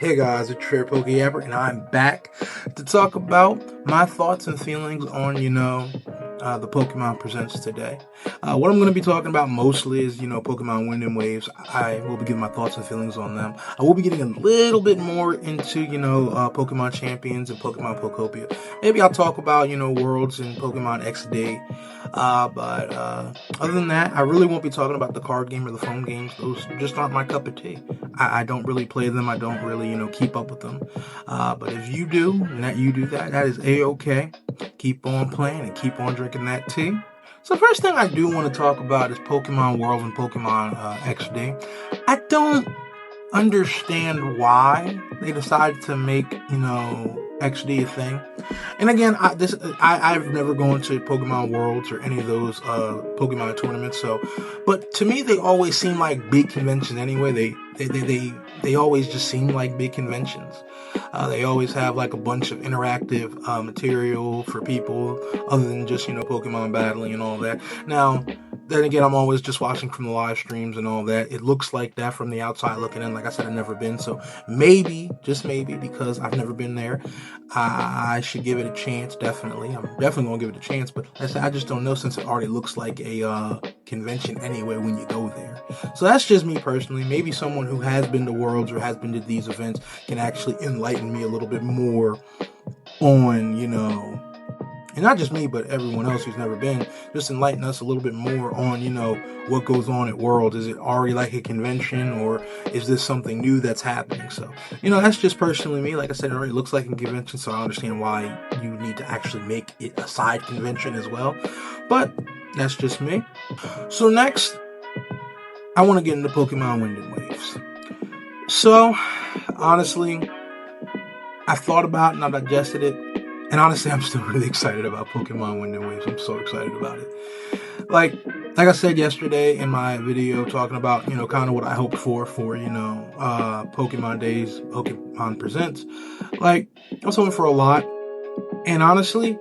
Hey guys, it's your pokopia, and I'm back to talk about my thoughts and feelings on, the Pokemon Presents today. What I'm going to be talking about mostly is, Pokemon Wind and Waves. I will be giving my thoughts and feelings on them. I will be getting a little bit more into, Pokemon Champions and Pokemon Pokopia. Maybe I'll talk about, Worlds and Pokemon XD. But other than that, I really won't be talking about the card game or the phone games. Those just aren't my cup of tea. I don't really play them. I don't really, keep up with them. But if you do, and that you do that, that is A-okay. Keep on playing and keep on drinking that tea. So the first thing I do want to talk about is Pokemon World and Pokemon XD. I don't understand why they decided to make, XD a thing. And again, I've never gone to Pokemon Worlds or any of those Pokemon tournaments. But to me, they always seem like big conventions anyway. They always just seem like big conventions. They always have like a bunch of interactive material for people other than just, Pokemon battling and all that. Now, then again, I'm always just watching from the live streams and all that. It looks like that from the outside looking in. Like I said, I've never been. So maybe, just maybe, because I've never been there, I should give it a chance, definitely. I'm definitely going to give it a chance. But like I said, I just don't know since it already looks like a convention anyway when you go there. So that's just me personally. Maybe someone who has been to Worlds or has been to these events can actually enlighten me a little bit more on, and not just me, but everyone else who's never been, just enlighten us a little bit more on, what goes on at World. Is it already like a convention, or is this something new that's happening? So, that's just personally me. Like I said, it already looks like a convention, so I understand why you need to actually make it a side convention as well. But that's just me. So next, I want to get into Pokemon Wind and Waves. So, honestly, I thought about it and I digested it. And honestly, I'm still really excited about Pokemon Wind and Waves. I'm so excited about it. Like I said yesterday in my video talking about, kind of what I hoped for, Pokemon Days, Pokemon Presents. Like, I was hoping for a lot. And honestly,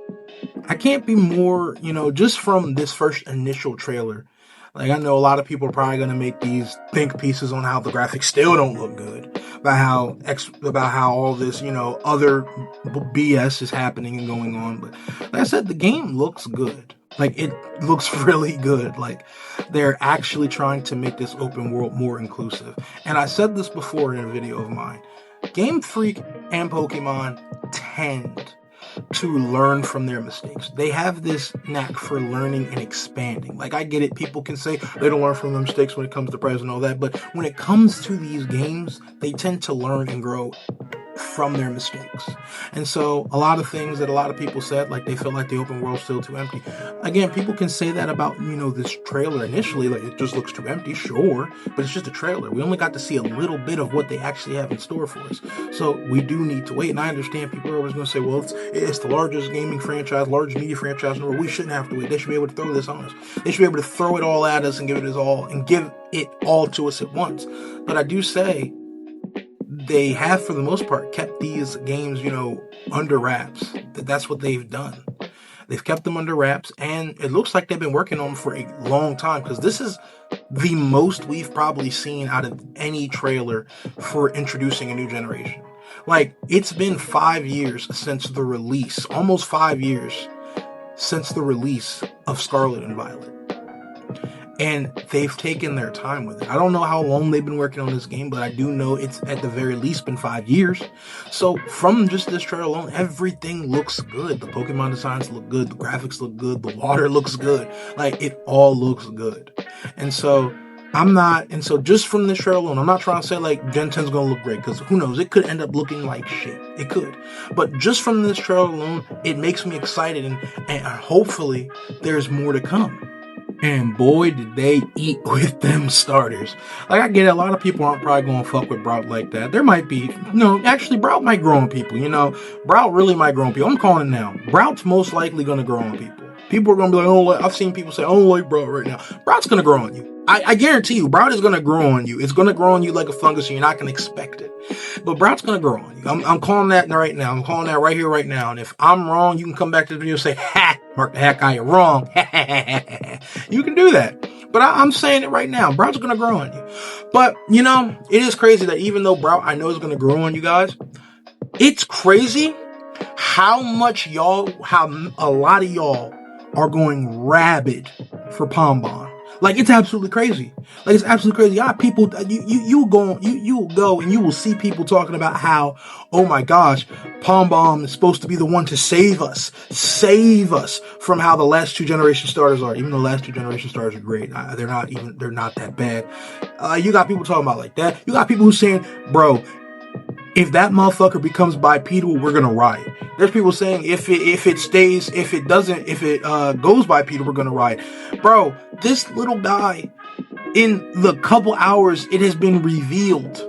I can't be more, just from this first initial trailer. Like, I know a lot of people are probably going to make these think pieces on how the graphics still don't look good. About how all this, other BS is happening and going on. But like I said, the game looks good. Like, it looks really good. Like, they're actually trying to make this open world more inclusive. And I said this before in a video of mine. Game Freak and Pokemon tend to learn from their mistakes. They have this knack for learning and expanding. Like, I get it. People can say they don't learn from their mistakes when it comes to Prez and all that. But when it comes to these games, they tend to learn and grow from their mistakes. And so a lot of things that a lot of people said, like they feel like the open world's still too empty. Again, people can say that about, this trailer initially, like it just looks too empty, sure, but it's just a trailer. We only got to see a little bit of what they actually have in store for us. So we do need to wait. And I understand people are always going to say, well, it's the largest gaming franchise, largest media franchise in the world. We shouldn't have to wait. They should be able to throw this on us. They should be able to throw it all at us and give it all to us at once. But I do say, they have, for the most part, kept these games, under wraps. That's what they've done. They've kept them under wraps, and it looks like they've been working on them for a long time, because this is the most we've probably seen out of any trailer for introducing a new generation. Like, it's been 5 years since the release, almost 5 years since the release of Scarlet and Violet. And they've taken their time with it. I don't know how long they've been working on this game, but I do know it's at the very least been 5 years. So from just this trailer alone, everything looks good. The Pokemon designs look good. The graphics look good. The water looks good. Like, it all looks good. And so just from this trailer alone, I'm not trying to say like Gen 10's gonna look great, because who knows, it could end up looking like shit. It could. But just from this trailer alone, it makes me excited, and hopefully there's more to come. And boy, did they eat with them starters. Like, I get it, a lot of people aren't probably going to fuck with Brout like that. There might be, actually, Brout might grow on people, Brout really might grow on people. I'm calling it now. Brout's most likely going to grow on people. People are going to be like, I've seen people say, I don't like Brout right now. Brout's going to grow on you. I guarantee you, Brout is going to grow on you. It's going to grow on you like a fungus, and you're not going to expect it. But Brout's going to grow on you. I'm calling that right now. I'm calling that right here, right now. And if I'm wrong, you can come back to the video and say, ha, Mark the Hack, I am wrong. You can do that. But I'm saying it right now. Brout's going to grow on you. But, you know, it is crazy that even though Brout, I know, is going to grow on you guys, it's crazy how a lot of y'all are going rabid for Pombon. Like, it's absolutely crazy. Like, it's absolutely crazy. Yeah, people, you will go and you will see people talking about how, oh my gosh, Pombon is supposed to be the one to save us from how the last two generation starters are. Even the last two generation starters are great. They're not that bad. You got people talking about like that. You got people who saying, bro, if that motherfucker becomes bipedal, we're gonna riot. There's people saying if it goes bipedal, we're gonna riot. Bro, this little guy, in the couple hours it has been revealed,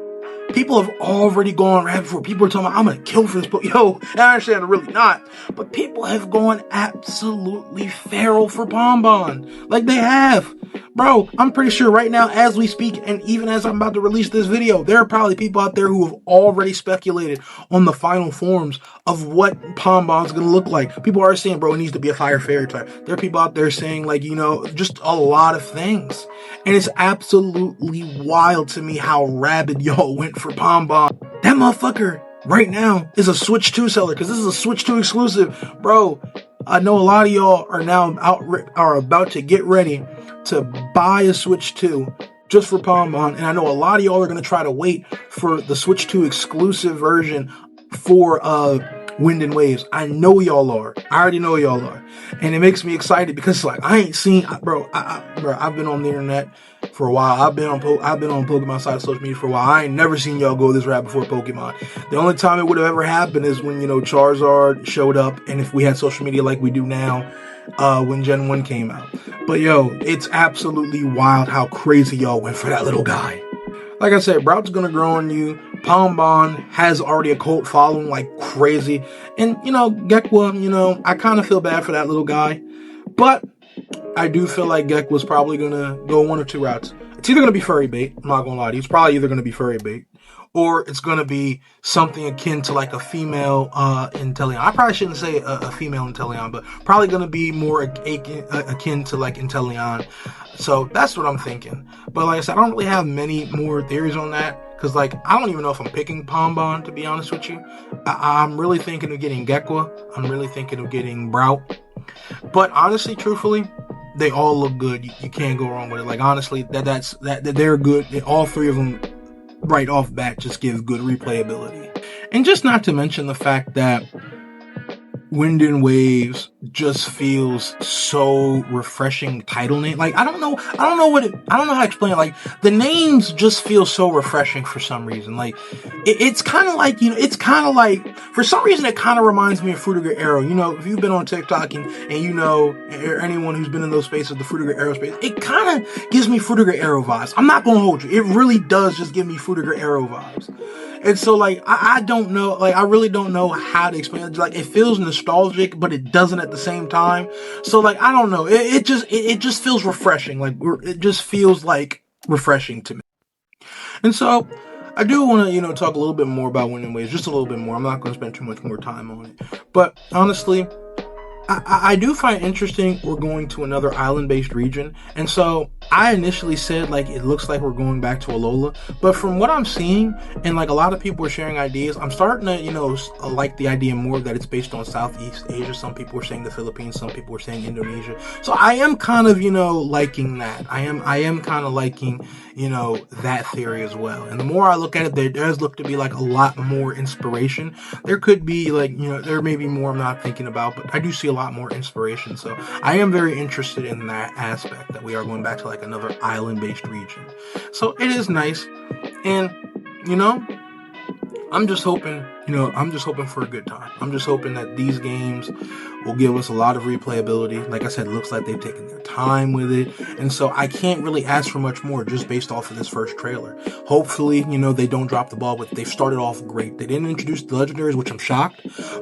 people have already gone rabid for it. People are talking about, I'm gonna kill for this book. Yo, I understand, they're really not. But people have gone absolutely feral for Pombon. Like, they have. Bro, I'm pretty sure right now, as we speak, and even as I'm about to release this video, there are probably people out there who have already speculated on the final forms of what Pombon's gonna look like. People are saying, bro, it needs to be a fire fairy type. There are people out there saying, like, you know, just a lot of things. And it's absolutely wild to me how rabid y'all went for Pombon. That motherfucker right now is a Switch 2 seller, because this is a Switch 2 exclusive. Bro, I know a lot of y'all are now about to get ready to buy a Switch 2 just for Pombon, and I know a lot of y'all are going to try to wait for the Switch 2 exclusive version for Wind and Waves. I know y'all are. I already know y'all are. And it makes me excited because, like, I ain't seen, bro, I've been on the internet for a while. I've been on Pokemon side of social media for a while. I ain't never seen y'all go this route before Pokemon. The only time it would have ever happened is when, you know, Charizard showed up, and if we had social media like we do now, when Gen 1 came out. But yo, it's absolutely wild how crazy y'all went for that little guy. Like I said, Brout's gonna grow on you. Pombon has already a cult following like crazy. And, you know, Gekwa, you know, I kind of feel bad for that little guy. But I do feel like Gekwa's probably gonna go one or two routes. It's either gonna be furry bait, I'm not gonna lie to you. It's probably either gonna be furry bait, or it's gonna be something akin to like a female Inteleon. I probably shouldn't say a female Inteleon, but probably gonna be more akin to like Inteleon. So that's what I'm thinking. But like I said, I don't really have many more theories on that, because like I don't even know if I'm picking Pombon, to be honest with you. I'm really thinking of getting Gekwa. I'm really thinking of getting Brout. But honestly, truthfully, they all look good. You can't go wrong with it. Like, honestly, that they're good. All three of them right off bat just give good replayability. And just not to mention the fact that Wind and Waves just feels so refreshing title name. Like, I don't know how to explain it. Like, the names just feel so refreshing for some reason. Like, it's kind of like, you know, it's kind of like, for some reason, it kind of reminds me of Fruitiger Arrow. You know, if you've been on TikTok and you know, or anyone who's been in those spaces, the Fruitiger Arrow space, it kind of gives me Fruitiger Arrow vibes. I'm not going to hold you. It really does just give me Fruitiger Arrow vibes. And so, like, I don't know, like, I really don't know how to explain it. Like, it feels nostalgic, but it doesn't at the same time. So, like, I don't know. It just feels refreshing. Like, it just feels, like, refreshing to me. And so, I do want to, you know, talk a little bit more about Wind and Waves, just a little bit more. I'm not going to spend too much more time on it. But, honestly, I do find interesting we're going to another island-based region. And so I initially said, like, it looks like we're going back to Alola. But from what I'm seeing, and, like, a lot of people are sharing ideas, I'm starting to, you know, like the idea more that it's based on Southeast Asia. Some people are saying the Philippines. Some people are saying Indonesia. So I am kind of, you know, liking that. I am kind of liking, you know, that theory as well. And the more I look at it, there does look to be, like, a lot more inspiration. There could be, like, you know, there may be more I'm not thinking about, but I do see a lot more inspiration. So I am very interested in that aspect, that we are going back to like another island-based region. So it is nice. And, you know, I'm just hoping for a good time. I'm just hoping that these games will give us a lot of replayability. Like I said, it looks like they've taken their time with it. And so I can't really ask for much more just based off of this first trailer. Hopefully, you know, they don't drop the ball, but they've started off great. They didn't introduce the legendaries, which I'm shocked.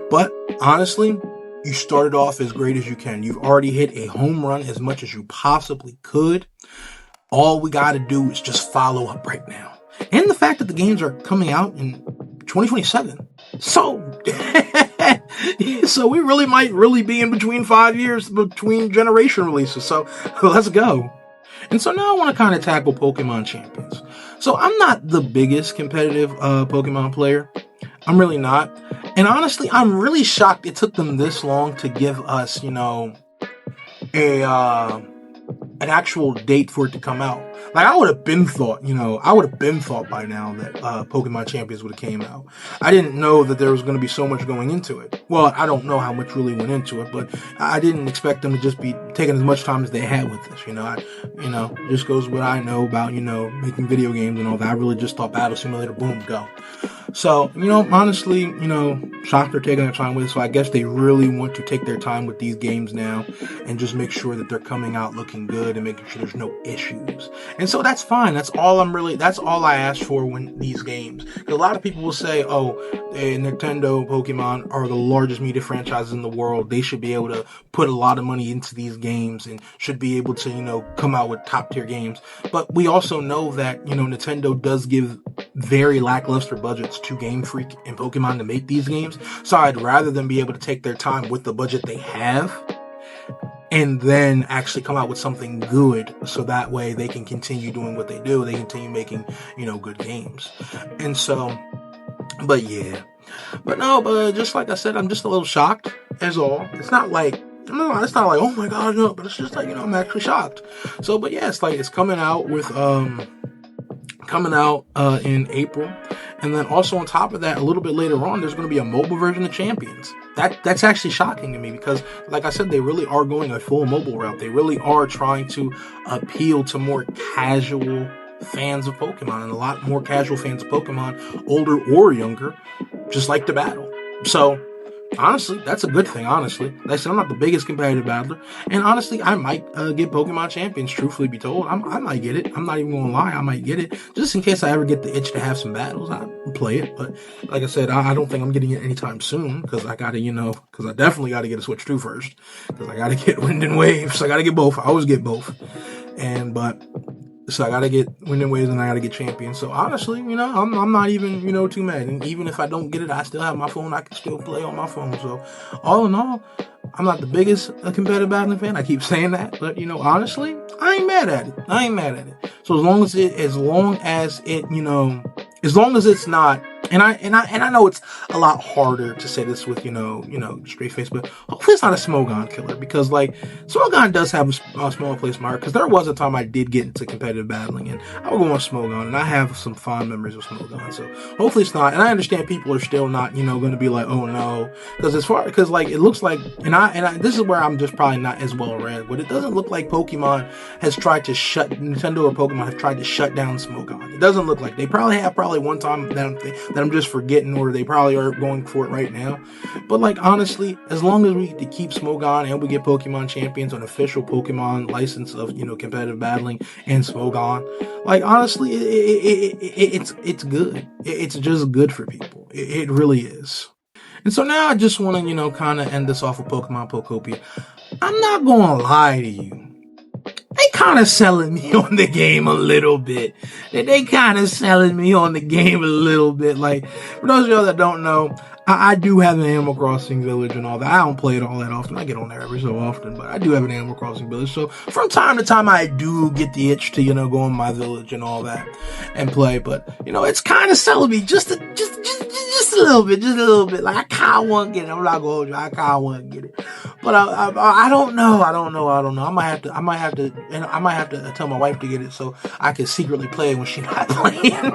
But honestly, you started off as great as you can. You've already hit a home run as much as you possibly could. All we got to do is just follow up right now. And the fact that the games are coming out in 2027. So we might be in between 5 years between generation releases. So let's go. And so now I want to kind of tackle Pokemon Champions. So I'm not the biggest competitive Pokemon player. I'm really not. And honestly, I'm really shocked it took them this long to give us, a an actual date for it to come out. Like, I would have been thought by now that Pokemon Champions would have came out. I didn't know that there was going to be so much going into it. Well, I don't know how much really went into it, but I didn't expect them to just be taking as much time as they had with this. Just goes what I know about, making video games and all that. I really just thought Battle Simulator, boom, go. So, honestly, shocked they're taking their time with it. So I guess they really want to take their time with these games now and just make sure that they're coming out looking good and making sure there's no issues. And so that's fine. That's all I ask for when these games. Because a lot of people will say, Nintendo Pokemon are the largest media franchises in the world. They should be able to put a lot of money into these games and should be able to, come out with top tier games. But we also know that, Nintendo does give very lackluster budgets to Game Freak and Pokemon to make these games. So I'd rather them be able to take their time with the budget they have and then actually come out with something good, so that way they can continue doing what they do. They continue making, good games. And so, but just like I said, I'm just a little shocked as all. It's not like, oh my God, no, but it's just like, I'm actually shocked. So, but yeah, it's coming out in April. And then also on top of that, a little bit later on, there's going to be a mobile version of Champions. That's actually shocking to me because, like I said, they really are going a full mobile route. They really are trying to appeal to more casual fans of Pokemon, and a lot more casual fans of Pokemon, older or younger, just like to battle. So, honestly, that's a good thing, honestly. Like I said, I'm not the biggest competitive battler. And honestly, I might get Pokemon Champions, truthfully be told. I might get it. I'm not even going to lie. I might get it. Just in case I ever get the itch to have some battles, I'll play it. But like I said, I don't think I'm getting it anytime soon. Because I got to, because I definitely got to get a Switch 2 first. Because I got to get Wind and Waves. So I got to get both. I always get both. So I gotta get Wind and Waves and I gotta get Champions. So honestly, I'm not even, too mad. And even if I don't get it, I still have my phone. I can still play on my phone. So all in all, I'm not the biggest competitive battling fan. I keep saying that. But, honestly, I ain't mad at it. So as long as it's not, and I know it's a lot harder to say this with, straight face, but hopefully it's not a Smogon killer, because Smogon does have a small place in my heart, because there was a time I did get into competitive battling and I would go on Smogon, and I have some fond memories of Smogon, so hopefully it's not. And I understand people are still not, going to be like, oh no, because it looks like, and this is where I'm just probably not as well read, but it doesn't look like Nintendo or Pokemon have tried to shut down Smogon. It doesn't look like. They probably have one time that I'm just forgetting, or they probably are going for it right now. But honestly, as long as we keep Smogon and we get Pokemon Champions, an official Pokemon license of competitive battling and Smogon, honestly, it's good. It's just good for people. It really is. And so now I just want to kind of end this off with Pokemon Pokopia. I'm not gonna lie to you. They kind of selling me on the game a little bit. They kind of selling me on the game a little bit. For those of y'all that don't know, I do have an Animal Crossing Village and all that. I don't play it all that often. I get on there every so often, but I do have an Animal Crossing Village. So from time to time, I do get the itch to, go in my village and all that and play. But, it's kind of selling me just a little bit. I kind of want to get it. I'm not going to hold you. I kind of want to get it. But I don't know. I might have to tell my wife to get it so I can secretly play it when she's not playing.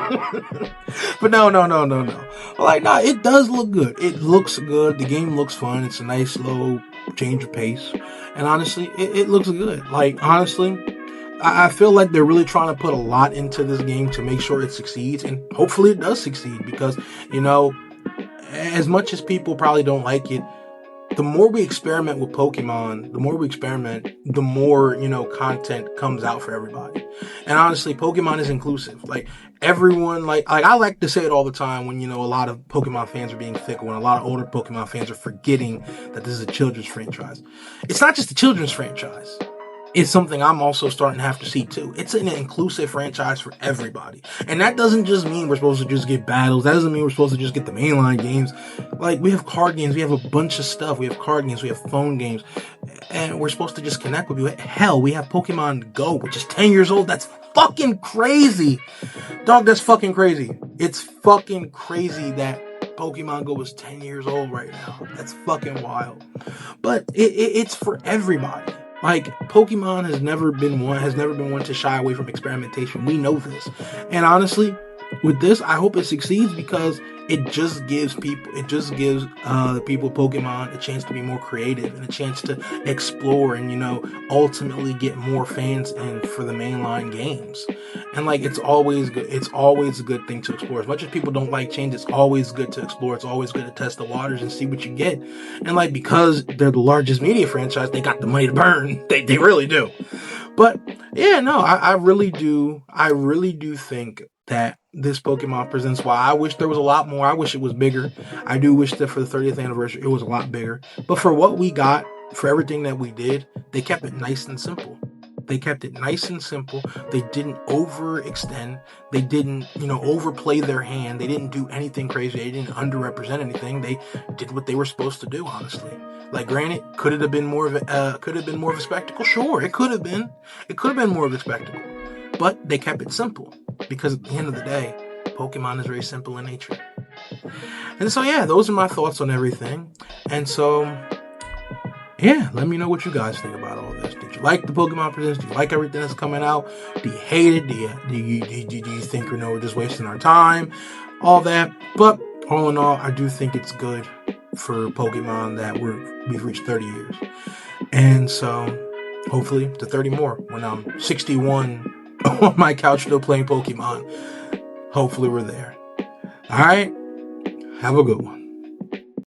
But no. It does look good. It looks good. The game looks fun. It's a nice, slow change of pace. And honestly, it looks good. Honestly, I feel like they're really trying to put a lot into this game to make sure it succeeds. And hopefully it does succeed because, as much as people probably don't like it, the more we experiment with Pokemon, the more, content comes out for everybody. And honestly, Pokemon is inclusive. Everyone, I like to say it all the time when, a lot of Pokemon fans are being fickle, when a lot of older Pokemon fans are forgetting that this is a children's franchise. It's not just a children's franchise. is something I'm also starting to have to see too. It's an inclusive franchise for everybody. And that doesn't just mean we're supposed to just get battles. That doesn't mean we're supposed to just get the mainline games. Like, we have card games. We have a bunch of stuff. We have card games. We have phone games. And we're supposed to just connect with you. Hell, we have Pokemon Go, which is 10 years old. That's fucking crazy. Dog, that's fucking crazy. It's fucking crazy that Pokemon Go is 10 years old right now. That's fucking wild. But it's for everybody. Like, Pokemon has never been one to shy away from experimentation. We know this. And honestly, with this, I hope it succeeds, because it just gives the people of Pokemon a chance to be more creative and a chance to explore and, ultimately get more fans in for the mainline games. And like, it's always good. It's always a good thing to explore. As much as people don't like change, it's always good to explore. It's always good to test the waters and see what you get. And like, because they're the largest media franchise, they got the money to burn. They really do. But yeah, no, I really do think that this Pokemon Presents, while I wish there was a lot more, I wish it was bigger. I do wish that for the 30th anniversary, it was a lot bigger. But for what we got, for everything that we did, they kept it nice and simple. They kept it nice and simple. They didn't overextend. They didn't, overplay their hand. They didn't do anything crazy. They didn't underrepresent anything. They did what they were supposed to do, honestly. Like, granted, could it have been more of a spectacle? Sure, it could have been. It could have been more of a spectacle. But they kept it simple, because at the end of the day, Pokemon is very simple in nature. And so, yeah, those are my thoughts on everything. And so, yeah, let me know what you guys think about all this. Did you like the Pokemon Presents? Do you like everything that's coming out? Do you hate it? Do you think we're just wasting our time? All that. But all in all, I do think it's good for Pokemon that we've reached 30 years. And so, hopefully, to 30 more when I'm 61 on my couch still playing Pokemon. Hopefully we're there. All right. Have a good one.